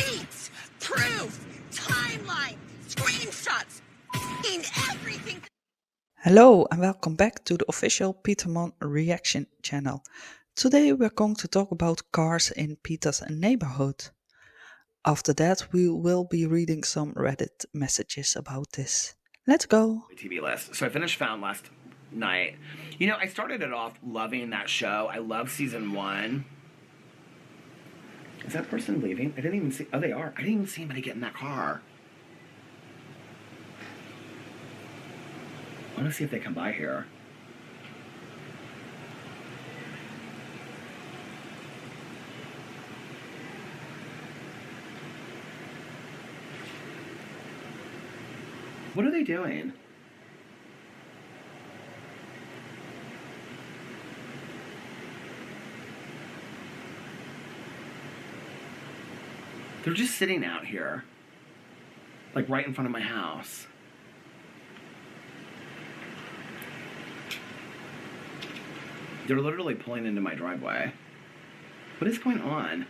receipts, proof, timeline, screenshots, in everything. Hello and welcome back to the official Peter Monn reaction channel. Today we're going to talk about cars in Peter's neighborhood. After that we will be reading some Reddit messages about this. Let's go! TV list. So I finished Found last night. You know, I started it off loving that show. I love season 1. Is that person leaving? I didn't even see. Oh, they are. I didn't even see anybody get in that car. I want to see if they come by here. What are they doing? They're just sitting out here. Like right in front of my house. They're literally pulling into my driveway. What is going on?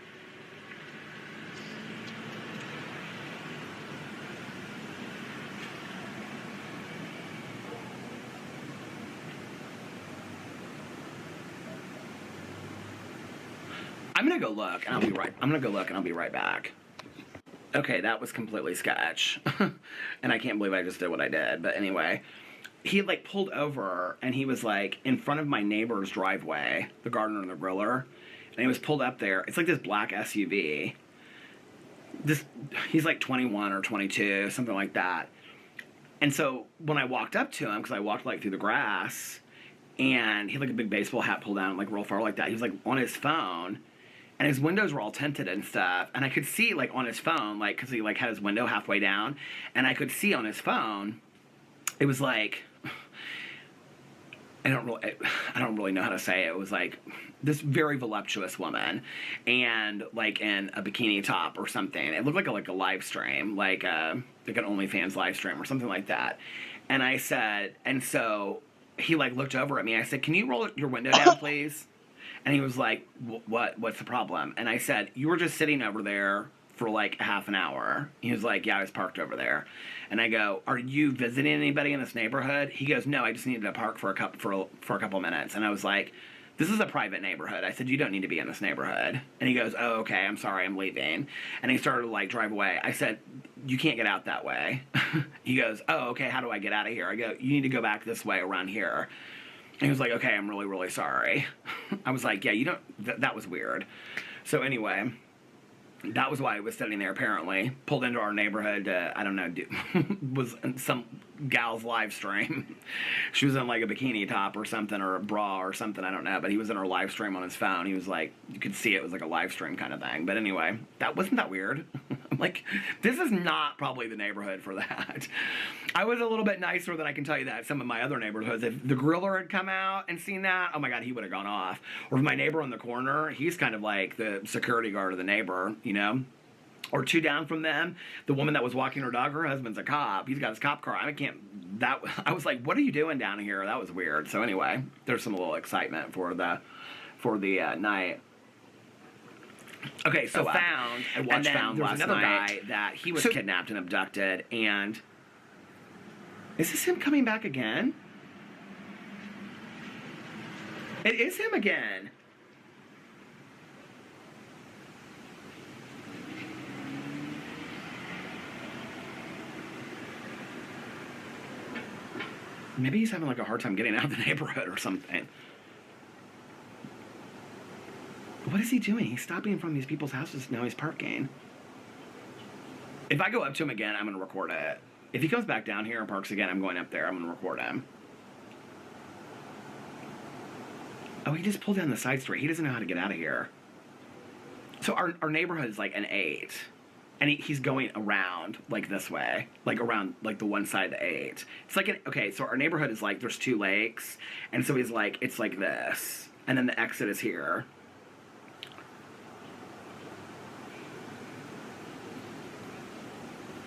I'm gonna go look and I'll be right back. Okay, that was completely sketch. And I can't believe I just did what I did. But anyway, he like pulled over and he was like in front of my neighbor's driveway, the gardener and the griller. And he was pulled up there. It's like this black SUV. He's like 21 or 22, something like that. And so when I walked up to him, because I walked like through the grass, and he had like a big baseball hat pulled down like real far like that. He was like on his phone. And his windows were all tinted and stuff. And I could see, like, on his phone, like, because he, like, had his window halfway down. And I could see on his phone, it was like, I don't really know how to say it. It was like this very voluptuous woman. And, like, in a bikini top or something. It looked like a live stream, like an OnlyFans live stream or something like that. And I said, and so he, like, looked over at me. I said, can you roll your window down, please? And he was like, what's the problem? And I said, you were just sitting over there for like a half an hour. He was like, yeah, I was parked over there. And I go, are you visiting anybody in this neighborhood? He goes, no, I just needed to park for a couple minutes. And I was like, this is a private neighborhood. I said, you don't need to be in this neighborhood. And he goes, oh, okay, I'm sorry, I'm leaving. And he started to like drive away. I said, you can't get out that way. He goes, oh, okay, how do I get out of here? I go, you need to go back this way around here. And he was like, okay, I'm really, really sorry. I was like, yeah, you don't, that was weird. So anyway, that was why I was sitting there apparently. Pulled into our neighborhood, I don't know, was in some gal's live stream. She was in like a bikini top or something, or a bra or something, I don't know. But he was in her live stream on his phone. He was like, you could see it was like a live stream kind of thing. But anyway, wasn't that weird? I'm like, this is not probably the neighborhood for that. I was a little bit nicer than I can tell you that some of my other neighborhoods. If the griller had come out and seen that, oh my God, he would have gone off. Or if my neighbor on the corner, he's kind of like the security guard of the neighbor, you know? Or 2 down from them, the woman that was walking her dog, her husband's a cop. He's got his cop car. I was like, what are you doing down here? That was weird. So anyway, there's some little excitement for the night. Okay, so Found, I watched Found last night. Guy that he was kidnapped and abducted, and is this him coming back again? It is him again. Maybe he's having like a hard time getting out of the neighborhood or something. What is he doing? He's stopping in front of these people's houses. Now he's parking. If I go up to him again, I'm going to record it. If he comes back down here and parks again, I'm going up there. I'm going to record him. Oh, he just pulled down the side street. He doesn't know how to get out of here. So our neighborhood is like an 8. And he's going around, like, this way. Like, around, like, the one side of the 8. It's like, okay, so our neighborhood is, like, there's 2 lakes. And so he's, like, it's like this. And then the exit is here.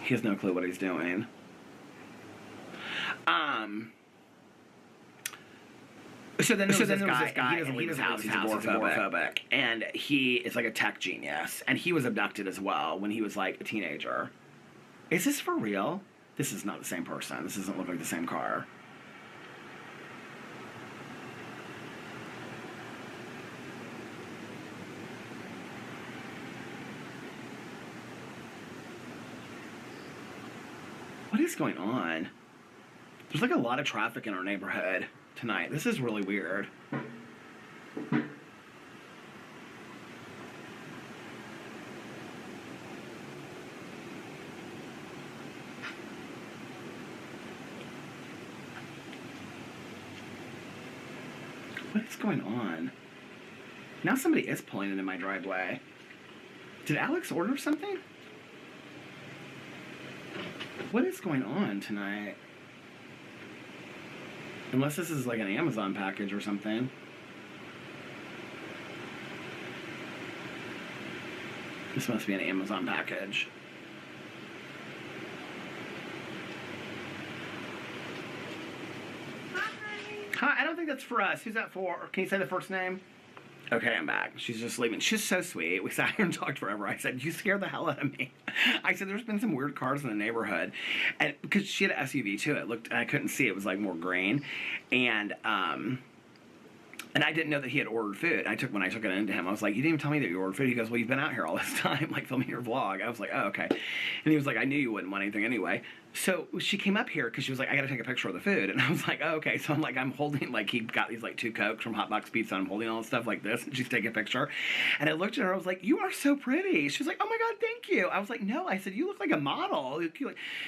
He has no clue what he's doing. So then there was this guy, he doesn't leave his house, he's agoraphobic. And he is like a tech genius. And he was abducted as well when he was like a teenager. Is this for real? This is not the same person. This doesn't look like the same car. What is going on? There's like a lot of traffic in our neighborhood tonight. This is really weird. What is going on? Now somebody is pulling into my driveway. Did Alex order something? What is going on tonight? Unless this is like an Amazon package or something. This must be an Amazon package. Hi, I don't think that's for us. Who's that for? Can you say the first name? Okay, I'm back. She's just leaving. She's so sweet. We sat here and talked forever. I said, you scared the hell out of me. I said, there's been some weird cars in the neighborhood. And because she had an SUV too. It looked, I couldn't see. It was like more green. And I didn't know that he had ordered food. When I took it into him, I was like, you didn't even tell me that you ordered food. He goes, well, you've been out here all this time, like filming your vlog. I was like, oh, okay. And he was like, I knew you wouldn't want anything anyway. So she came up here because she was like, I got to take a picture of the food. And I was like, oh, okay. So I'm like, I'm holding, like, he got these, like, 2 Cokes from Hot Box Pizza. And I'm holding all this stuff like this. And she's taking a picture. And I looked at her. I was like, you are so pretty. She was like, oh, my God, thank you. I was like, no. I said, you look like a model.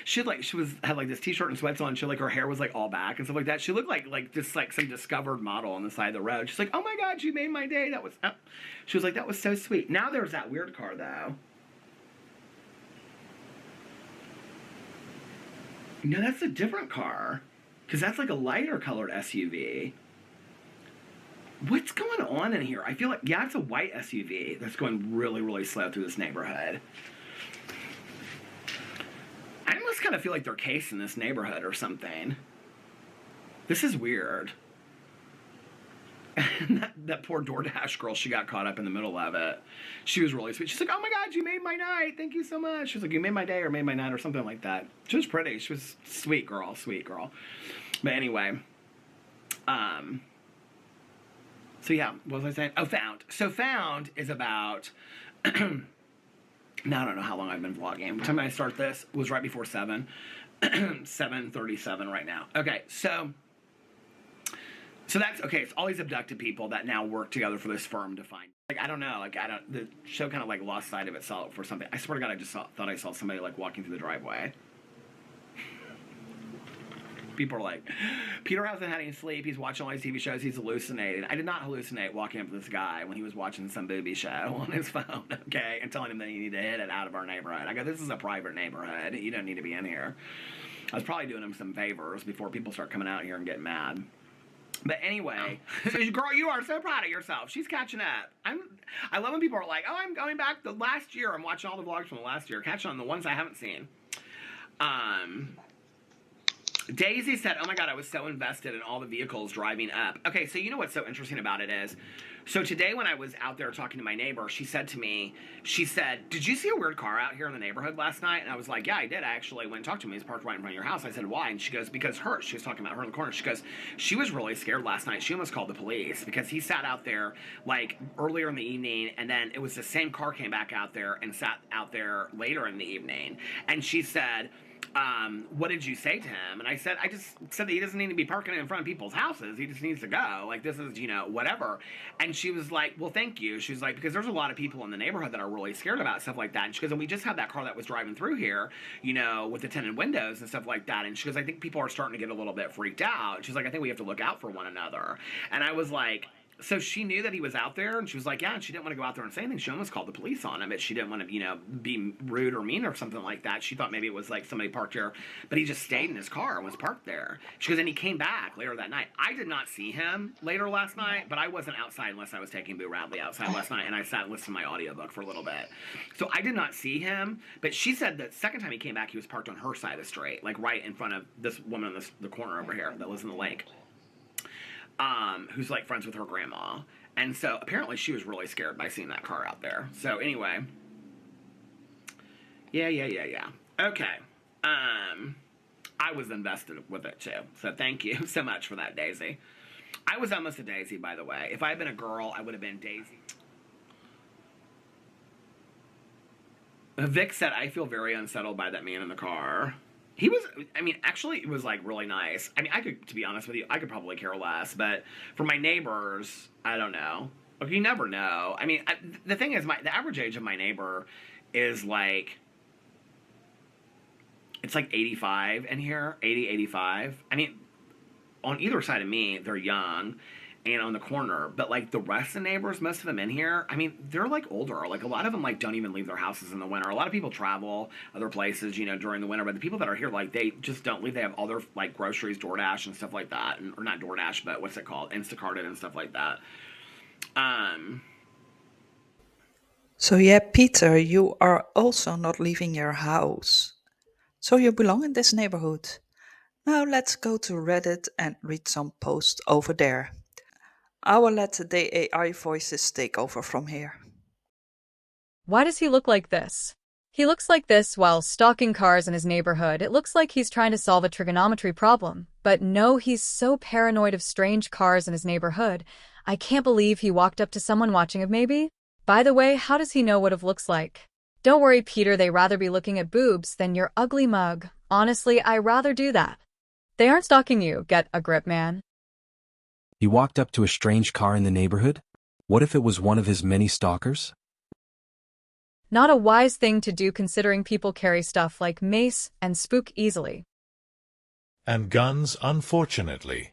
She had, like, this T-shirt and sweats on. She, like, her hair was, like, all back and stuff like that. She looked like just, like, some discovered model on the side of the road. She's like, oh, my God, you made my day. That was, she was like, that was so sweet. Now there's that weird car, though. No, that's a different car. Because that's like a lighter colored SUV. What's going on in here? I feel like, yeah, it's a white SUV that's going really, really slow through this neighborhood. I almost kind of feel like they're casing this neighborhood or something. This is weird. And that poor DoorDash girl, she got caught up in the middle of it. She was really sweet. She's like, oh my God, you made my night. Thank you so much. She was like, you made my day or made my night or something like that. She was pretty. She was sweet girl, sweet girl. But anyway, so yeah, what was I saying? Oh, Found. So Found is about, now I don't know how long I've been vlogging. The time I start this was right before 7, 7:37 right now. Okay, so that's, okay, it's all these abducted people that now work together for this firm to find. Like, I don't know, the show kind of, like, lost sight of itself or something. I swear to God, I just thought I saw somebody, like, walking through the driveway. People are like, Peter hasn't had any sleep, he's watching all these TV shows, he's hallucinating. I did not hallucinate walking up to this guy when he was watching some booby show on his phone, okay, and telling him that he needed to hit it out of our neighborhood. I go, this is a private neighborhood, you don't need to be in here. I was probably doing him some favors before people start coming out here and getting mad. But anyway, so girl, you are so proud of yourself. She's catching up. I love when people are like, oh, I'm going back the last year. I'm watching all the vlogs from the last year, catching on the ones I haven't seen. Daisy said, oh my God, I was so invested in all the vehicles driving up. Okay, so you know what's so interesting about it is, so today when I was out there talking to my neighbor, she said to me, did you see a weird car out here in the neighborhood last night? And I was like, yeah, I did. I actually went and talked to him. He's parked right in front of your house. I said, why? And she goes, because she was talking about her in the corner. She goes, she was really scared last night. She almost called the police because he sat out there like earlier in the evening, and then it was the same car came back out there and sat out there later in the evening. And she said, what did you say to him? And I just said that he doesn't need to be parking in front of people's houses. He just needs to go. Like, this is, whatever. And she was like, well, thank you. She was like, because there's a lot of people in the neighborhood that are really scared about stuff like that. And she goes, and we just had that car that was driving through here, with the tinted windows and stuff like that. And she goes, I think people are starting to get a little bit freaked out. She's like, I think we have to look out for one another. And I was like, so she knew that he was out there, and she was like, yeah, and she didn't want to go out there and say anything. She almost called the police on him, but she didn't want to, be rude or mean or something like that. She thought maybe it was like somebody parked here, but he just stayed in his car and was parked there. She goes, and he came back later that night. I did not see him later last night, but I wasn't outside unless I was taking Boo Radley outside last night, and I sat and listened to my audiobook for a little bit. So I did not see him, but she said that second time he came back, he was parked on her side of the street, like right in front of this woman in the corner over here that lives in the lake. who's like friends with her grandma. And so apparently she was really scared by seeing that car out there. So anyway. Yeah. Okay. I was invested with it too. So thank you so much for that, Daisy. I was almost a Daisy, by the way. If I had been a girl, I would have been Daisy. Vic said, I feel very unsettled by that man in the car. He was, I mean, actually, it was, like, really nice. I mean, I could, to be honest with you, I could probably care less. But for my neighbors, I don't know. You never know. I mean, the thing is, the average age of my neighbor is, like, it's like 85 in here, 80, 85. I mean, on either side of me, they're young and on the corner. But, like, the rest of the neighbors, most of them in here, I mean, they're, like, older. Like, a lot of them, like, don't even leave their houses in the winter. A lot of people travel other places, you know, during the winter. But the people that are here, like, they just don't leave. They have all their, like, groceries, DoorDash and stuff like that. Or not DoorDash, but what's it called? Instacarted and stuff like that. So yeah, Peter, you are also not leaving your house. So you belong in this neighborhood. Now let's go to Reddit and read some posts over there. I will let the AI voices take over from here. Why does he look like this? He looks like this while stalking cars in his neighborhood. It looks like he's trying to solve a trigonometry problem. But no, he's so paranoid of strange cars in his neighborhood. I can't believe he walked up to someone watching him, maybe? By the way, how does he know what it looks like? Don't worry, Peter, they'd rather be looking at boobs than your ugly mug. Honestly, I'd rather do that. They aren't stalking you. Get a grip, man. He walked up to a strange car in the neighborhood? What if it was one of his many stalkers? Not a wise thing to do considering people carry stuff like mace and spook easily. And guns, unfortunately.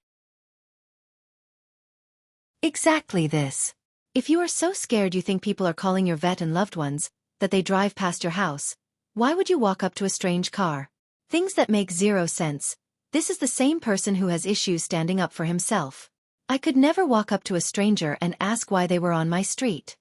Exactly this. If you are so scared you think people are calling your vet and loved ones, that they drive past your house, why would you walk up to a strange car? Things that make zero sense. This is the same person who has issues standing up for himself. I could never walk up to a stranger and ask why they were on my street.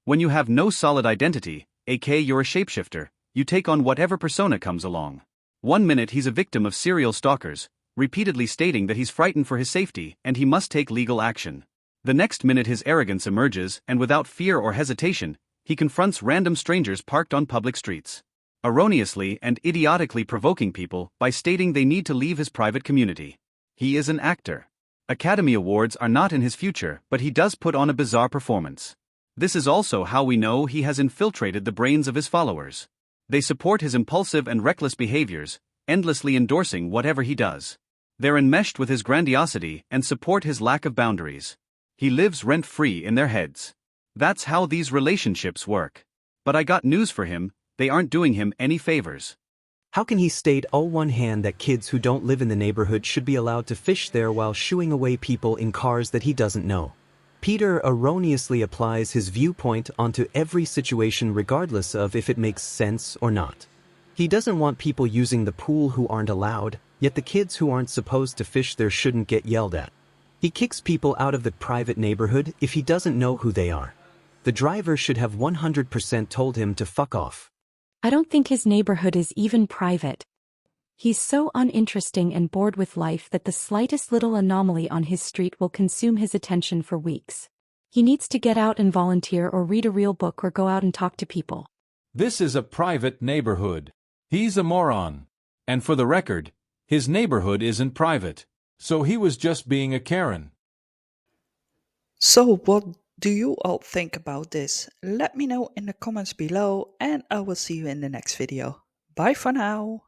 When you have no solid identity, aka you're a shapeshifter, you take on whatever persona comes along. 1 minute he's a victim of serial stalkers, repeatedly stating that he's frightened for his safety and he must take legal action. The next minute his arrogance emerges and without fear or hesitation, he confronts random strangers parked on public streets, erroneously and idiotically provoking people by stating they need to leave his private community. He is an actor. Academy Awards are not in his future, but he does put on a bizarre performance. This is also how we know he has infiltrated the brains of his followers. They support his impulsive and reckless behaviors, endlessly endorsing whatever he does. They're enmeshed with his grandiosity and support his lack of boundaries. He lives rent-free in their heads. That's how these relationships work. But I got news for him, they aren't doing him any favors. How can he state on one hand that kids who don't live in the neighborhood should be allowed to fish there while shooing away people in cars that he doesn't know? Peter erroneously applies his viewpoint onto every situation regardless of if it makes sense or not. He doesn't want people using the pool who aren't allowed, yet the kids who aren't supposed to fish there shouldn't get yelled at. He kicks people out of the private neighborhood if he doesn't know who they are. The driver should have 100% told him to fuck off. I don't think his neighborhood is even private. He's so uninteresting and bored with life that the slightest little anomaly on his street will consume his attention for weeks. He needs to get out and volunteer or read a real book or go out and talk to people. This is a private neighborhood. He's a moron. And for the record, his neighborhood isn't private. So he was just being a Karen. So what do you all think about this? Let me know in the comments below and I will see you in the next video. Bye for now.